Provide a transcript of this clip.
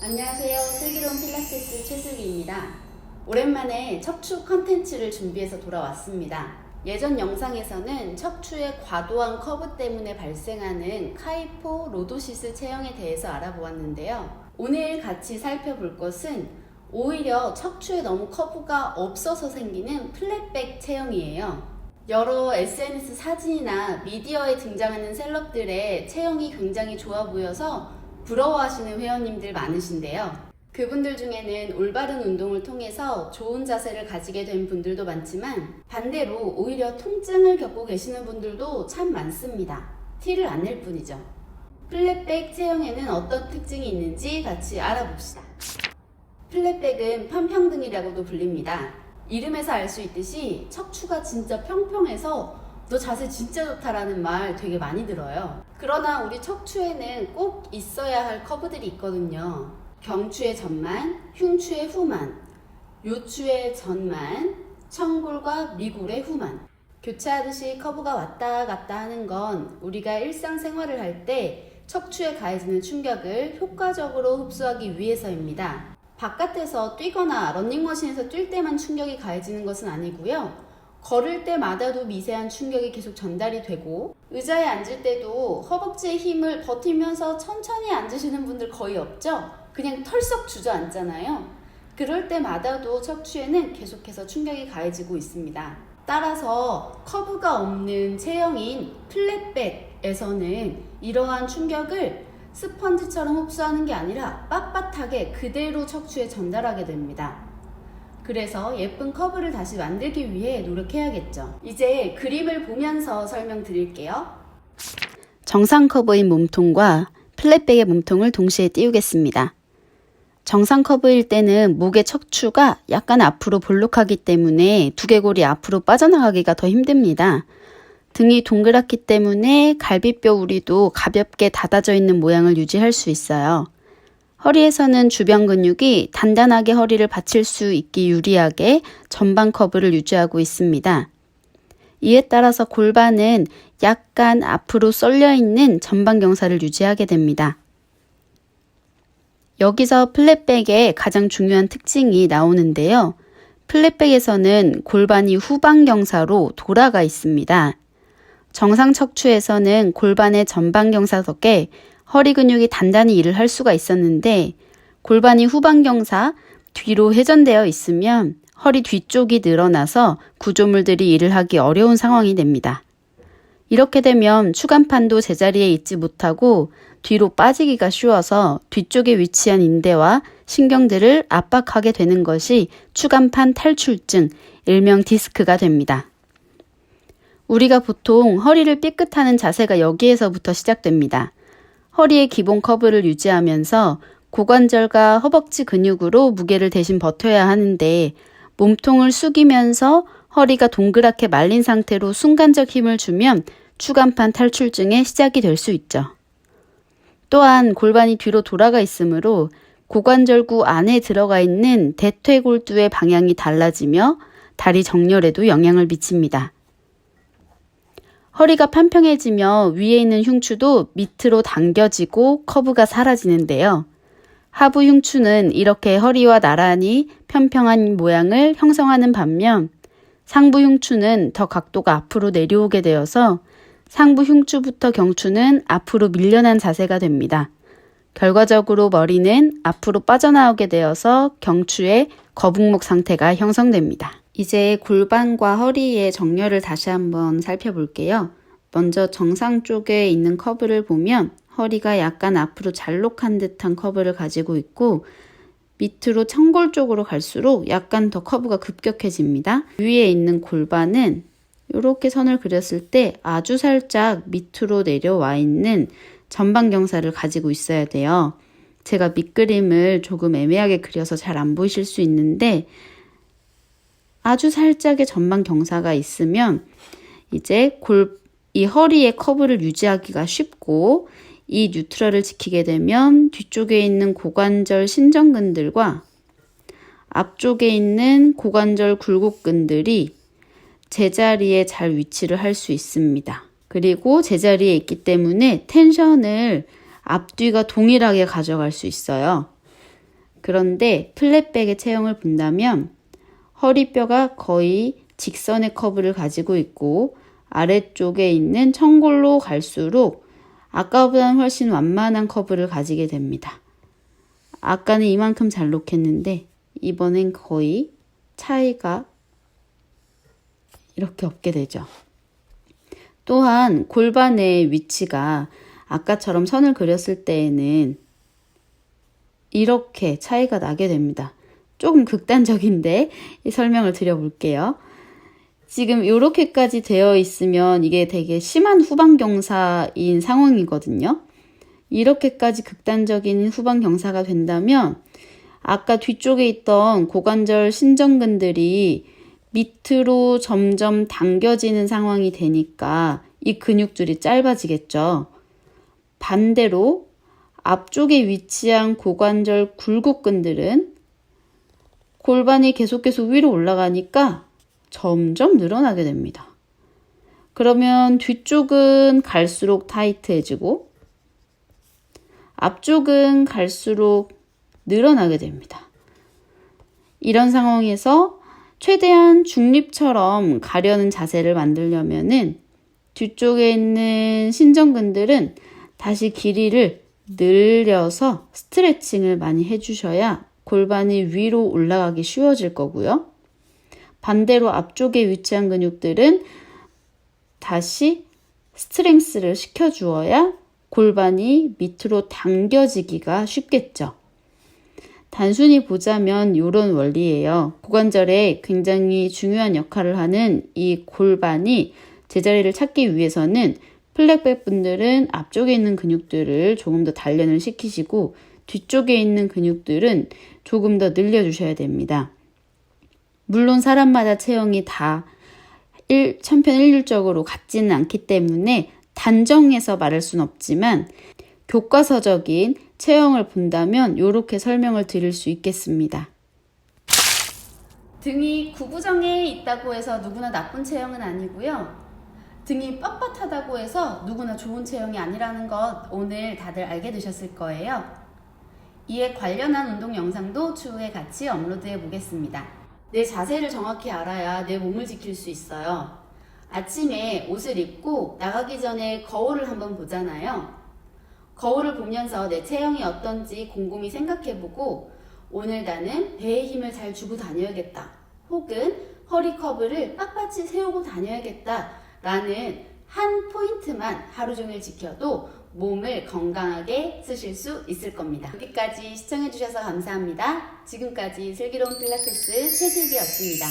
안녕하세요. 슬기로운 필라테스 최슬기입니다. 오랜만에 척추 컨텐츠를 준비해서 돌아왔습니다. 예전 영상에서는 척추의 과도한 커브 때문에 발생하는 카이포 로도시스 체형에 대해서 알아보았는데요. 오늘 같이 살펴볼 것은 오히려 척추에 너무 커브가 없어서 생기는 플랫백 체형이에요. 여러 SNS 사진이나 미디어에 등장하는 셀럽들의 체형이 굉장히 좋아 보여서 부러워하시는 회원님들 많으신데요. 그분들 중에는 올바른 운동을 통해서 좋은 자세를 가지게 된 분들도 많지만 반대로 오히려 통증을 겪고 계시는 분들도 참 많습니다. 티를 안 낼 뿐이죠. 플랫백 체형에는 어떤 특징이 있는지 같이 알아봅시다. 플랫백은 편평등이라고도 불립니다. 이름에서 알 수 있듯이 척추가 진짜 평평해서 너 자세 진짜 좋다라는 말 되게 많이 들어요. 그러나 우리 척추에는 꼭 있어야 할 커브들이 있거든요. 경추의 전만, 흉추의 후만, 요추의 전만, 청골과 미골의 후만. 교차하듯이 커브가 왔다 갔다 하는 건 우리가 일상생활을 할 때 척추에 가해지는 충격을 효과적으로 흡수하기 위해서입니다. 바깥에서 뛰거나 러닝머신에서 뛸 때만 충격이 가해지는 것은 아니고요. 걸을 때마다도 미세한 충격이 계속 전달이 되고 의자에 앉을 때도 허벅지의 힘을 버티면서 천천히 앉으시는 분들 거의 없죠? 그냥 털썩 주저앉잖아요. 그럴 때마다도 척추에는 계속해서 충격이 가해지고 있습니다. 따라서 커브가 없는 체형인 플랫백에서는 이러한 충격을 스펀지처럼 흡수하는 게 아니라 빳빳하게 그대로 척추에 전달하게 됩니다. 그래서 예쁜 커브를 다시 만들기 위해 노력해야겠죠. 이제 그림을 보면서 설명드릴게요. 정상 커브인 몸통과 플랫백의 몸통을 동시에 띄우겠습니다. 정상 커브일 때는 목의 척추가 약간 앞으로 볼록하기 때문에 두개골이 앞으로 빠져나가기가 더 힘듭니다. 등이 동그랗기 때문에 갈비뼈 우리도 가볍게 닫아져 있는 모양을 유지할 수 있어요. 허리에서는 주변 근육이 단단하게 허리를 받칠 수 있기 유리하게 전방 커브를 유지하고 있습니다. 이에 따라서 골반은 약간 앞으로 쏠려 있는 전방 경사를 유지하게 됩니다. 여기서 플랫백의 가장 중요한 특징이 나오는데요. 플랫백에서는 골반이 후방 경사로 돌아가 있습니다. 정상 척추에서는 골반의 전방 경사 덕에 허리 근육이 단단히 일을 할 수가 있었는데 골반이 후방 경사 뒤로 회전되어 있으면 허리 뒤쪽이 늘어나서 구조물들이 일을 하기 어려운 상황이 됩니다. 이렇게 되면 추간판도 제자리에 있지 못하고 뒤로 빠지기가 쉬워서 뒤쪽에 위치한 인대와 신경들을 압박하게 되는 것이 추간판 탈출증, 일명 디스크가 됩니다. 우리가 보통 허리를 삐끗하는 자세가 여기에서부터 시작됩니다. 허리의 기본 커브를 유지하면서 고관절과 허벅지 근육으로 무게를 대신 버텨야 하는데 몸통을 숙이면서 허리가 동그랗게 말린 상태로 순간적 힘을 주면 추간판 탈출증의 시작이 될 수 있죠. 또한 골반이 뒤로 돌아가 있으므로 고관절구 안에 들어가 있는 대퇴골두의 방향이 달라지며 다리 정렬에도 영향을 미칩니다. 허리가 판평해지며 위에 있는 흉추도 밑으로 당겨지고 커브가 사라지는데요. 하부 흉추는 이렇게 허리와 나란히 편평한 모양을 형성하는 반면 상부 흉추는 더 각도가 앞으로 내려오게 되어서 상부 흉추부터 경추는 앞으로 밀려난 자세가 됩니다. 결과적으로 머리는 앞으로 빠져나오게 되어서 경추의 거북목 상태가 형성됩니다. 이제 골반과 허리의 정렬을 다시 한번 살펴볼게요. 먼저 정상 쪽에 있는 커브를 보면 허리가 약간 앞으로 잘록한 듯한 커브를 가지고 있고 밑으로 청골 쪽으로 갈수록 약간 더 커브가 급격해집니다. 위에 있는 골반은 이렇게 선을 그렸을 때 아주 살짝 밑으로 내려와 있는 전방 경사를 가지고 있어야 돼요. 제가 밑그림을 조금 애매하게 그려서 잘 안 보이실 수 있는데 아주 살짝의 전방 경사가 있으면 이제 이 허리의 커브를 유지하기가 쉽고 이 뉴트럴을 지키게 되면 뒤쪽에 있는 고관절 신전근들과 앞쪽에 있는 고관절 굴곡근들이 제자리에 잘 위치를 할 수 있습니다. 그리고 제자리에 있기 때문에 텐션을 앞뒤가 동일하게 가져갈 수 있어요. 그런데 플랫백의 체형을 본다면 허리뼈가 거의 직선의 커브를 가지고 있고 아래쪽에 있는 청골로 갈수록 아까보다는 훨씬 완만한 커브를 가지게 됩니다. 아까는 이만큼 잘 놓겠는데 이번엔 거의 차이가 이렇게 없게 되죠. 또한 골반의 위치가 아까처럼 선을 그렸을 때에는 이렇게 차이가 나게 됩니다. 조금 극단적인데 설명을 드려볼게요. 지금 이렇게까지 되어 있으면 이게 되게 심한 후방경사인 상황이거든요. 이렇게까지 극단적인 후방경사가 된다면 아까 뒤쪽에 있던 고관절 신전근들이 밑으로 점점 당겨지는 상황이 되니까 이 근육줄이 짧아지겠죠. 반대로 앞쪽에 위치한 고관절 굴곡근들은 골반이 계속 위로 올라가니까 점점 늘어나게 됩니다. 그러면 뒤쪽은 갈수록 타이트해지고 앞쪽은 갈수록 늘어나게 됩니다. 이런 상황에서 최대한 중립처럼 가려는 자세를 만들려면은 뒤쪽에 있는 신전근들은 다시 길이를 늘려서 스트레칭을 많이 해주셔야 골반이 위로 올라가기 쉬워질 거고요. 반대로 앞쪽에 위치한 근육들은 다시 스트렝스를 시켜주어야 골반이 밑으로 당겨지기가 쉽겠죠. 단순히 보자면 이런 원리예요. 고관절에 굉장히 중요한 역할을 하는 이 골반이 제자리를 찾기 위해서는 플랫백 분들은 앞쪽에 있는 근육들을 조금 더 단련을 시키시고 뒤쪽에 있는 근육들은 조금 더 늘려주셔야 됩니다. 물론 사람마다 체형이 다 천편일률적으로 같지는 않기 때문에 단정해서 말할 수는 없지만 교과서적인 체형을 본다면 이렇게 설명을 드릴 수 있겠습니다. 등이 구부정해 있다고 해서 누구나 나쁜 체형은 아니고요. 등이 뻣뻣하다고 해서 누구나 좋은 체형이 아니라는 것 오늘 다들 알게 되셨을 거예요. 이에 관련한 운동 영상도 추후에 같이 업로드해 보겠습니다. 내 자세를 정확히 알아야 내 몸을 지킬 수 있어요. 아침에 옷을 입고 나가기 전에 거울을 한번 보잖아요. 거울을 보면서 내 체형이 어떤지 곰곰이 생각해보고 오늘 나는 배에 힘을 잘 주고 다녀야겠다. 혹은 허리 커브를 빳빳이 세우고 다녀야겠다. 라는 한 포인트만 하루 종일 지켜도 몸을 건강하게 쓰실 수 있을 겁니다. 여기까지 시청해주셔서 감사합니다. 지금까지 슬기로운 필라테스 최슬기였습니다.